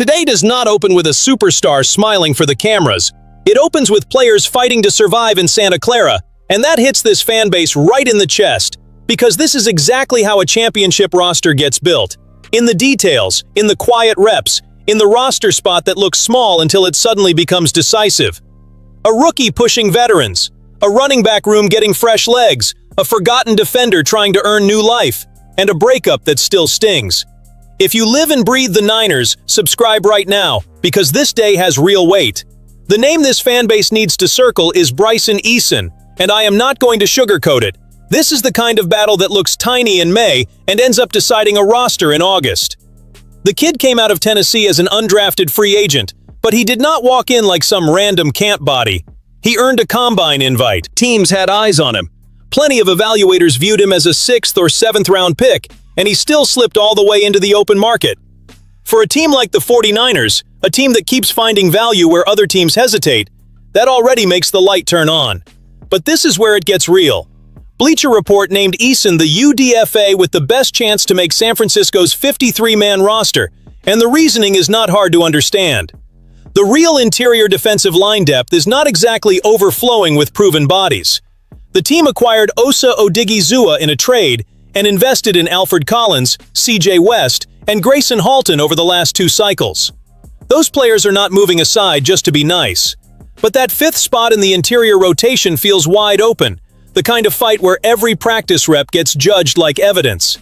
Today does not open with a superstar smiling for the cameras. It opens with players fighting to survive in Santa Clara, and that hits this fan base right in the chest, because this is exactly how a championship roster gets built. In the details, in the quiet reps, in the roster spot that looks small until it suddenly becomes decisive. A rookie pushing veterans, a running back room getting fresh legs, a forgotten defender trying to earn new life, and a breakup that still stings. If you live and breathe the Niners, subscribe right now, because this day has real weight. The name this fanbase needs to circle is Bryson Eason, and I am not going to sugarcoat it. This is the kind of battle that looks tiny in May and ends up deciding a roster in August. The kid came out of Tennessee as an undrafted free agent, but he did not walk in like some random camp body. He earned a combine invite. Teams had eyes on him. Plenty of evaluators viewed him as a 6th or 7th round pick, and he still slipped all the way into the open market. For a team like the 49ers, a team that keeps finding value where other teams hesitate, that already makes the light turn on. But this is where it gets real. Bleacher Report named Eason the UDFA with the best chance to make San Francisco's 53-man roster, and the reasoning is not hard to understand. The real interior defensive line depth is not exactly overflowing with proven bodies. The team acquired Osa Odigizua in a trade and invested in Alfred Collins, CJ West, and Grayson Halton over the last 2 cycles. Those players are not moving aside just to be nice. But that 5th spot in the interior rotation feels wide open, the kind of fight where every practice rep gets judged like evidence.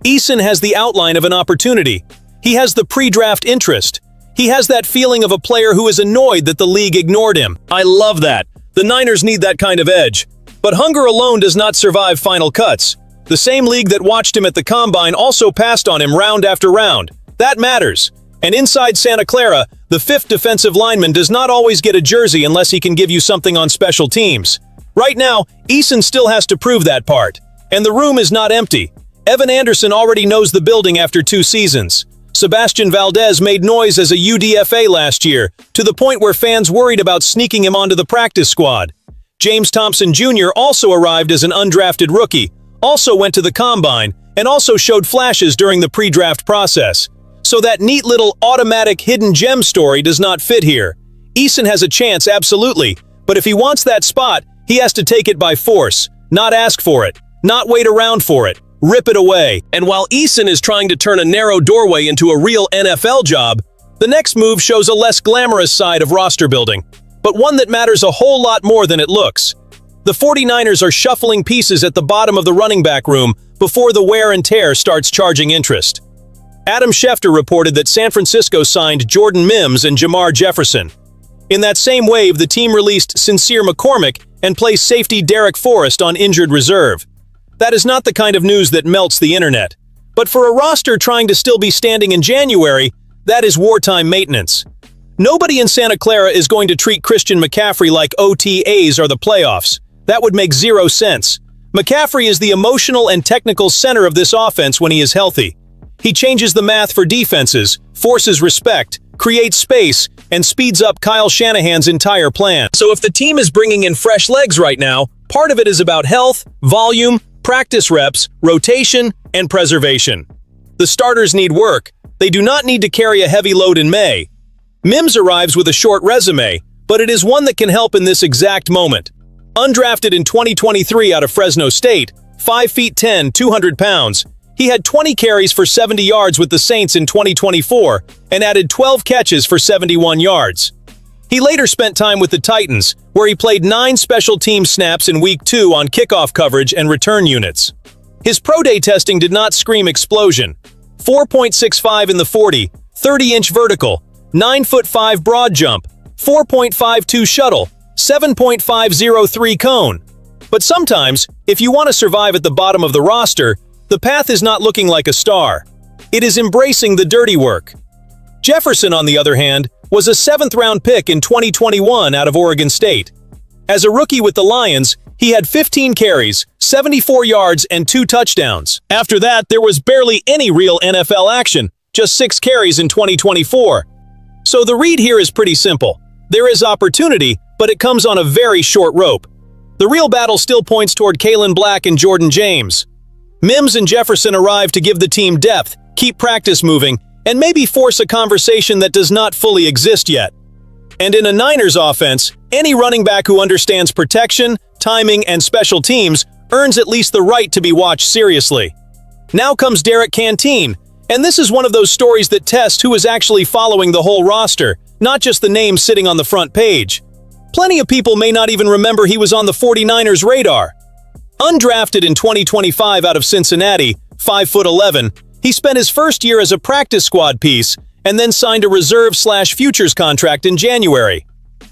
Eason has the outline of an opportunity. He has the pre-draft interest. He has that feeling of a player who is annoyed that the league ignored him. I love that. The Niners need that kind of edge. But hunger alone does not survive final cuts. The same league that watched him at the Combine also passed on him round after round. That matters. And inside Santa Clara, the 5th defensive lineman does not always get a jersey unless he can give you something on special teams. Right now, Eason still has to prove that part. And the room is not empty. Evan Anderson already knows the building after 2 seasons. Sebastian Valdez made noise as a UDFA last year, to the point where fans worried about sneaking him onto the practice squad. James Thompson Jr. also arrived as an undrafted rookie, also went to the Combine, and also showed flashes during the pre-draft process. So that neat little automatic hidden gem story does not fit here. Eason has a chance, absolutely, but if he wants that spot, he has to take it by force, not ask for it, not wait around for it, rip it away. And while Eason is trying to turn a narrow doorway into a real NFL job, the next move shows a less glamorous side of roster building, but one that matters a whole lot more than it looks. The 49ers are shuffling pieces at the bottom of the running back room before the wear and tear starts charging interest. Adam Schefter reported that San Francisco signed Jordan Mims and Jemar Jefferson. In that same wave, the team released Sincere McCormick and placed safety Derek Forrest on injured reserve. That is not the kind of news that melts the internet. But for a roster trying to still be standing in January, that is wartime maintenance. Nobody in Santa Clara is going to treat Christian McCaffrey like OTAs are the playoffs. That would make 0 sense. McCaffrey is the emotional and technical center of this offense when he is healthy. He changes the math for defenses, forces respect, creates space, and speeds up Kyle Shanahan's entire plan. So if the team is bringing in fresh legs right now, part of it is about health, volume, practice reps, rotation, and preservation. The starters need work. They do not need to carry a heavy load in May. Mims arrives with a short resume, but it is one that can help in this exact moment. Undrafted in 2023 out of Fresno State, 5'10", 200 pounds, he had 20 carries for 70 yards with the Saints in 2024 and added 12 catches for 71 yards. He later spent time with the Titans, where he played 9 special team snaps in Week 2 on kickoff coverage and return units. His pro day testing did not scream explosion. 4.65 in the 40, 30-inch vertical, 9'5" broad jump, 4.52 shuttle, 7.503 cone. But sometimes, if you want to survive at the bottom of the roster, the path is not looking like a star. It is embracing the dirty work. Jefferson, on the other hand, was a 7th-round pick in 2021 out of Oregon State. As a rookie with the Lions, he had 15 carries, 74 yards, and 2 touchdowns. After that, there was barely any real NFL action, just 6 carries in 2024. So the read here is pretty simple. There is opportunity, but it comes on a very short rope. The real battle still points toward Kalen Black and Jordan James. Mims and Jefferson arrive to give the team depth, keep practice moving, and maybe force a conversation that does not fully exist yet. And in a Niners offense, any running back who understands protection, timing, and special teams earns at least the right to be watched seriously. Now comes Derrick Canteen, and this is one of those stories that test who is actually following the whole roster, not just the names sitting on the front page. Plenty of people may not even remember he was on the 49ers radar. Undrafted in 2025 out of Cincinnati, 5'11", he spent his first year as a practice squad piece and then signed a reserve/futures contract in January.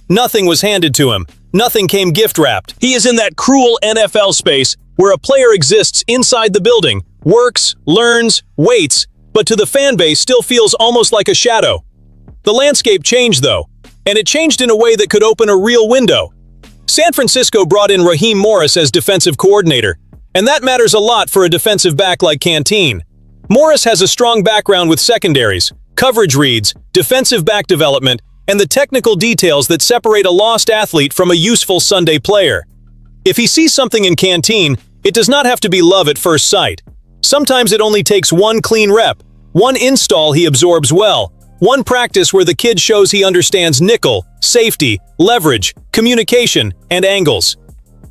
Nothing was handed to him. Nothing came gift-wrapped. He is in that cruel NFL space where a player exists inside the building, works, learns, waits, but to the fan base still feels almost like a shadow. The landscape changed though, and it changed in a way that could open a real window. San Francisco brought in Raheem Morris as defensive coordinator, and that matters a lot for a defensive back like Canteen. Morris has a strong background with secondaries, coverage reads, defensive back development, and the technical details that separate a lost athlete from a useful Sunday player. If he sees something in Canteen, it does not have to be love at first sight. Sometimes it only takes one clean rep, one install he absorbs well, one practice where the kid shows he understands nickel, safety, leverage, communication, and angles.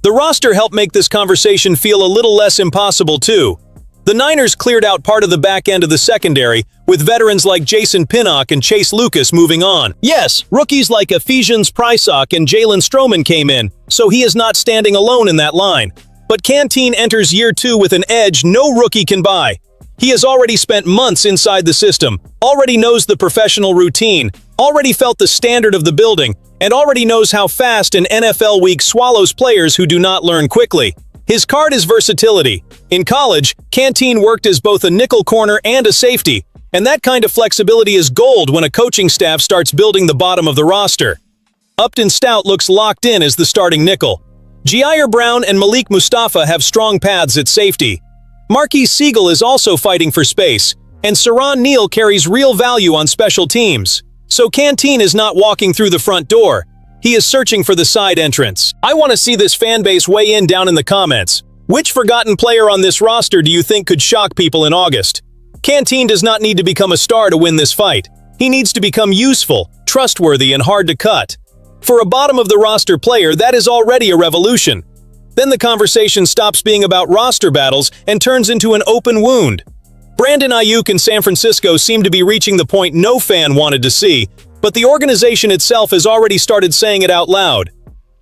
The roster helped make this conversation feel a little less impossible too. The Niners cleared out part of the back end of the secondary, with veterans like Jason Pinnock and Chase Lucas moving on. Yes, rookies like Ephesians Prysock and Jalen Stroman came in, so he is not standing alone in that line. But Canteen enters year 2 with an edge no rookie can buy. He has already spent months inside the system, already knows the professional routine, already felt the standard of the building, and already knows how fast an NFL week swallows players who do not learn quickly. His card is versatility. In college, Canteen worked as both a nickel corner and a safety, and that kind of flexibility is gold when a coaching staff starts building the bottom of the roster. Upton Stout looks locked in as the starting nickel. Jair Brown and Malik Mustafa have strong paths at safety. Marquise Siegel is also fighting for space, and Saran Neal carries real value on special teams. So Canteen is not walking through the front door. He is searching for the side entrance. I want to see this fan base weigh in down in the comments. Which forgotten player on this roster do you think could shock people in August? Canteen does not need to become a star to win this fight. He needs to become useful, trustworthy, and hard to cut. For a bottom-of-the-roster player, that is already a revolution. Then the conversation stops being about roster battles and turns into an open wound. Brandon Aiyuk in San Francisco seem to be reaching the point no fan wanted to see, but the organization itself has already started saying it out loud.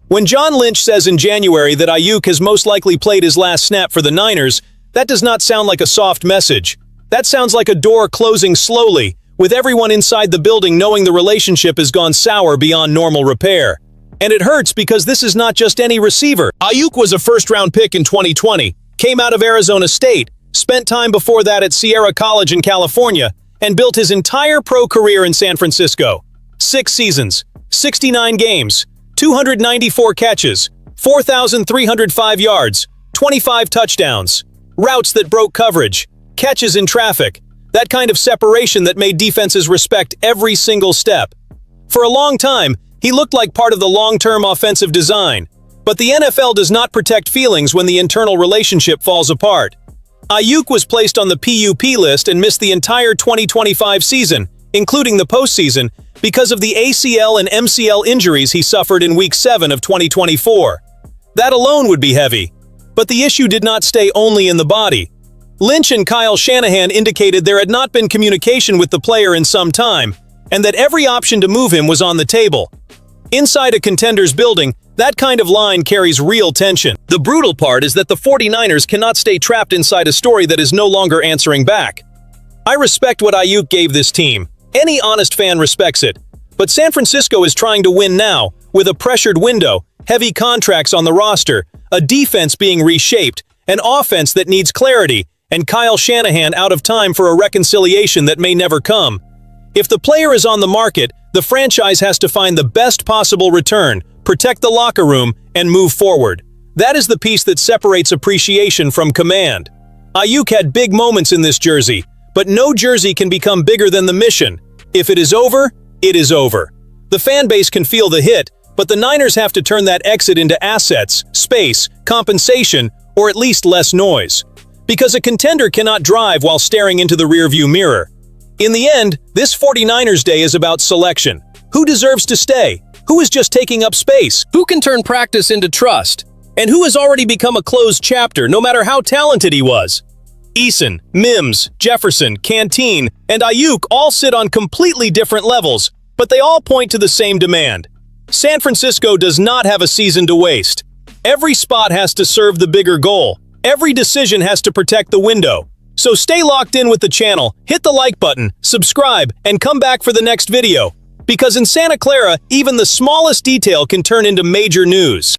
When John Lynch says in January that Aiyuk has most likely played his last snap for the Niners, that does not sound like a soft message. That sounds like a door closing slowly, with everyone inside the building knowing the relationship has gone sour beyond normal repair. And it hurts because this is not just any receiver. Aiyuk was a first-round pick in 2020, came out of Arizona State, spent time before that at Sierra College in California, and built his entire pro career in San Francisco. 6 seasons, 69 games, 294 catches, 4,305 yards, 25 touchdowns, routes that broke coverage, catches in traffic, that kind of separation that made defenses respect every single step. For a long time, he looked like part of the long-term offensive design, but the NFL does not protect feelings when the internal relationship falls apart. Aiyuk was placed on the PUP list and missed the entire 2025 season, including the postseason, because of the ACL and MCL injuries he suffered in Week 7 of 2024. That alone would be heavy. But the issue did not stay only in the body. Lynch and Kyle Shanahan indicated there had not been communication with the player in some time, and that every option to move him was on the table. Inside a contender's building, that kind of line carries real tension. The brutal part is that the 49ers cannot stay trapped inside a story that is no longer answering back. I respect what Aiyuk gave this team. Any honest fan respects it. But San Francisco is trying to win now, with a pressured window, heavy contracts on the roster, a defense being reshaped, an offense that needs clarity, and Kyle Shanahan out of time for a reconciliation that may never come. If the player is on the market, the franchise has to find the best possible return, protect the locker room, and move forward. That is the piece that separates appreciation from command. Aiyuk had big moments in this jersey, but no jersey can become bigger than the mission. If it is over, it is over. The fan base can feel the hit, but the Niners have to turn that exit into assets, space, compensation, or at least less noise. Because a contender cannot drive while staring into the rearview mirror. In the end, this 49ers day is about selection. Who deserves to stay? Who is just taking up space? Who can turn practice into trust? And who has already become a closed chapter, no matter how talented he was? Eason, Mims, Jefferson, Canteen, and Aiyuk all sit on completely different levels, but they all point to the same demand. San Francisco does not have a season to waste. Every spot has to serve the bigger goal. Every decision has to protect the window. So stay locked in with the channel, hit the like button, subscribe, and come back for the next video. Because in Santa Clara, even the smallest detail can turn into major news.